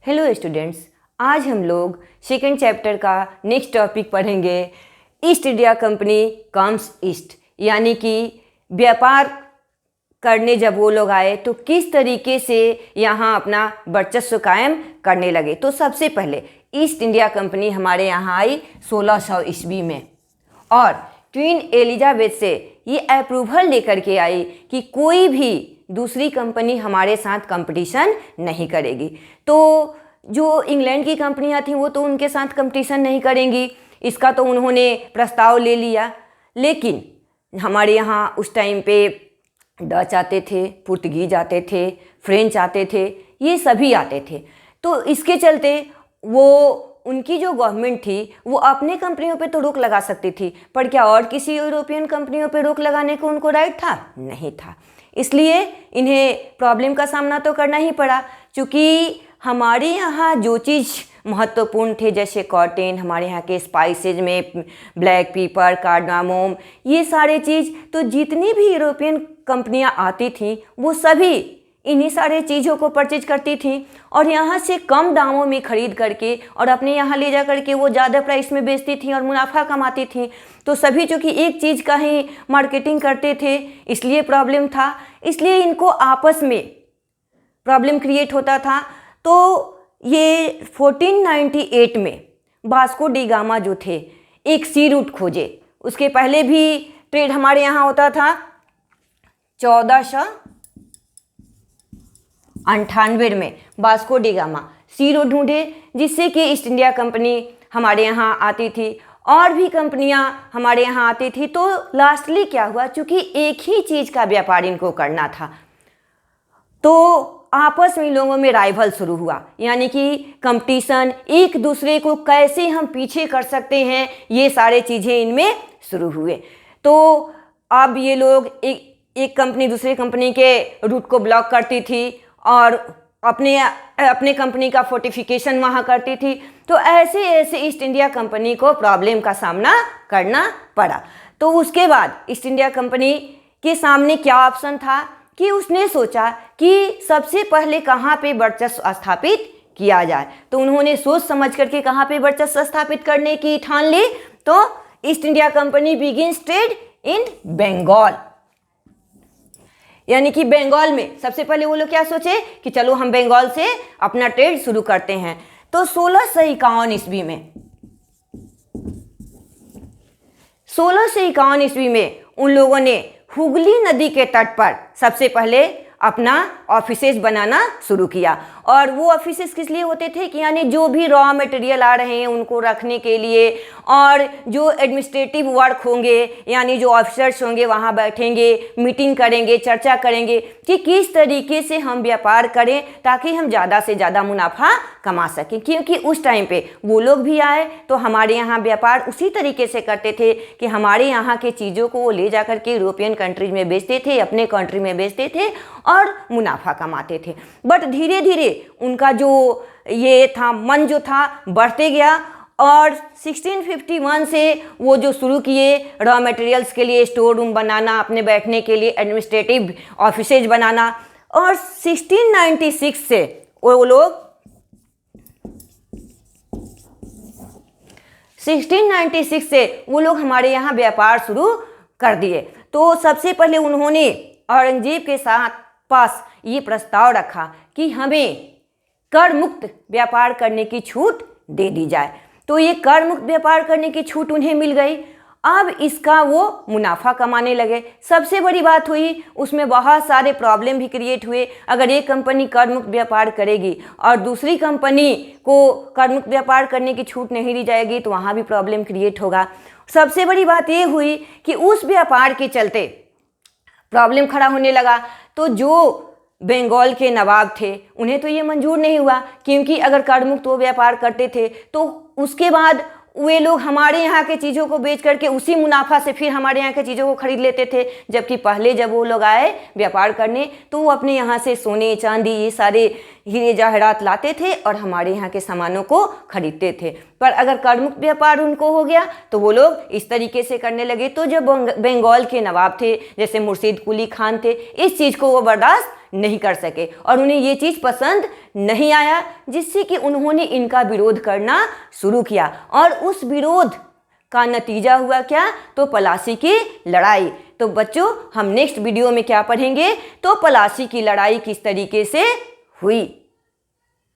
Hello students, आज हम लोग सेकेंड चैप्टर का नेक्स्ट टॉपिक पढ़ेंगे। East India company comes east, यानी कि व्यापार करने जब वो लोग आए तो किस तरीके से यहाँ अपना वर्चस्व कायम करने लगे। तो सबसे पहले ईस्ट इंडिया कंपनी हमारे यहाँ आई 1600 ईस्वी में और क्वीन एलिजाबेथ से ये अप्रूवल लेकर के आई कि कोई भी दूसरी कंपनी हमारे साथ कंपटीशन नहीं करेगी। तो जो इंग्लैंड की कंपनियां थीं वो तो उनके साथ कंपटीशन नहीं करेंगी, इसका तो उन्होंने प्रस्ताव ले लिया। लेकिन हमारे यहाँ उस टाइम पे डच आते थे, पुर्तगीज आते थे, फ्रेंच आते थे, ये सभी आते थे। तो इसके चलते वो उनकी जो गवर्नमेंट थी वो अपने कंपनियों पे तो रोक लगा सकती थी, पर क्या और किसी यूरोपियन कंपनियों पे रोक लगाने को उनको राइट था? नहीं था। इसलिए इन्हें प्रॉब्लम का सामना तो करना ही पड़ा, क्योंकि हमारे यहाँ जो चीज़ महत्वपूर्ण थे जैसे कॉटन, हमारे यहाँ के स्पाइसेज में ब्लैक पेपर, कार्डामोम, ये सारे चीज़ तो जितनी भी यूरोपियन कंपनियाँ आती थीं वो सभी इन्हीं सारे चीज़ों को परचेज करती थीं और यहाँ से कम दामों में ख़रीद करके और अपने यहाँ ले जा करके वो ज़्यादा प्राइस में बेचती थीं और मुनाफा कमाती थीं। तो सभी चूँकि एक चीज़ का ही मार्केटिंग करते थे, इसलिए प्रॉब्लम था, इसलिए इनको आपस में प्रॉब्लम क्रिएट होता था। तो ये 1498 में वास्को डी गामा जो थे एक सी रूट खोजे। उसके पहले भी ट्रेड हमारे यहाँ होता था। 1498 में वास्को डी गामा सी रूट ढूंढे जिससे कि ईस्ट इंडिया कंपनी हमारे यहाँ आती थी और भी कंपनियाँ हमारे यहाँ आती थी। तो लास्टली क्या हुआ, चूँकि एक ही चीज़ का व्यापार इनको करना था तो आपस में लोगों में राइवल शुरू हुआ, यानी कि कंपटीशन, एक दूसरे को कैसे हम पीछे कर सकते हैं, ये सारे चीज़ें इनमें शुरू हुए। तो अब ये लोग एक कंपनी दूसरे कंपनी के रूट को ब्लॉक करती थी और अपने कंपनी का फोर्टिफिकेशन वहाँ करती थी। तो ऐसे ऐसे ईस्ट इंडिया कंपनी को प्रॉब्लम का सामना करना पड़ा। तो उसके बाद ईस्ट इंडिया कंपनी के सामने क्या ऑप्शन था कि उसने सोचा कि सबसे पहले कहाँ पे वर्चस्व स्थापित किया जाए। तो उन्होंने सोच समझ करके कहाँ पे वर्चस्व स्थापित करने की ठान ली। तो East India Company begins trade in Bengal, यानी कि बंगाल में सबसे पहले वो लोग क्या सोचे कि चलो हम बंगाल से अपना ट्रेड शुरू करते हैं। तो 1651 ईस्वी में उन लोगों ने हुगली नदी के तट पर सबसे पहले अपना ऑफिसेज बनाना शुरू किया। और वो ऑफिसेज किस लिए होते थे कि यानी जो भी रॉ मटेरियल आ रहे हैं उनको रखने के लिए, और जो एडमिनिस्ट्रेटिव वर्क होंगे यानी जो ऑफिसर्स होंगे वहाँ बैठेंगे, मीटिंग करेंगे, चर्चा करेंगे कि किस तरीके से हम व्यापार करें ताकि हम ज़्यादा से ज़्यादा मुनाफा कमा सकें। क्योंकि उस टाइम पे वो लोग भी आए तो हमारे यहाँ व्यापार उसी तरीके से करते थे कि हमारे यहाँ के चीज़ों को वो ले जा करके यूरोपियन कंट्रीज में बेचते थे, अपने कंट्री में बेचते थे और मुनाफा कमाते थे। बट धीरे धीरे उनका जो ये था मन जो था बढ़ते गया और 1651 से वो जो शुरू किए रॉ मटेरियल्स के लिए स्टोर रूम बनाना, अपने बैठने के लिए एडमिनिस्ट्रेटिव ऑफिसेज बनाना, और 1696 से वो लोग 1696 से वो लोग हमारे यहाँ व्यापार शुरू कर दिए। तो सबसे पहले उन्होंने औरंगजेब के पास ये प्रस्ताव रखा कि हमें कर मुक्त व्यापार करने की छूट दे दी जाए। तो ये कर मुक्त व्यापार करने की छूट उन्हें मिल गई। अब इसका वो मुनाफा कमाने लगे। सबसे बड़ी बात हुई उसमें बहुत सारे प्रॉब्लम भी क्रिएट हुए। अगर एक कंपनी कर मुक्त व्यापार करेगी और दूसरी कंपनी को कर मुक्त व्यापार करने की छूट नहीं दी जाएगी तो वहाँ भी प्रॉब्लम क्रिएट होगा। सबसे बड़ी बात ये हुई कि उस व्यापार के चलते प्रॉब्लम खड़ा होने लगा। तो जो बंगाल के नवाब थे उन्हें तो ये मंजूर नहीं हुआ, क्योंकि अगर कर मुक्त वो व्यापार करते थे तो उसके बाद वे लोग हमारे यहाँ के चीज़ों को बेच करके उसी मुनाफा से फिर हमारे यहाँ के चीज़ों को खरीद लेते थे। जबकि पहले जब वो लोग आए व्यापार करने तो वो अपने यहाँ से सोने चांदी ये सारे हीरे जवाहरात लाते थे और हमारे यहाँ के सामानों को खरीदते थे। पर अगर कर मुक्त व्यापार उनको हो गया तो वो लोग इस तरीके से करने लगे। तो जब बंगाल के नवाब थे जैसे मुर्शीद कुली खान थे, इस चीज़ को वो बर्दाश्त नहीं कर सके और उन्हें ये चीज़ पसंद नहीं आया, जिससे कि उन्होंने इनका विरोध करना शुरू किया। और उस विरोध का नतीजा हुआ क्या? तो पलासी की लड़ाई। तो बच्चों, हम नेक्स्ट वीडियो में क्या पढ़ेंगे? तो पलासी की लड़ाई किस तरीके से हुई।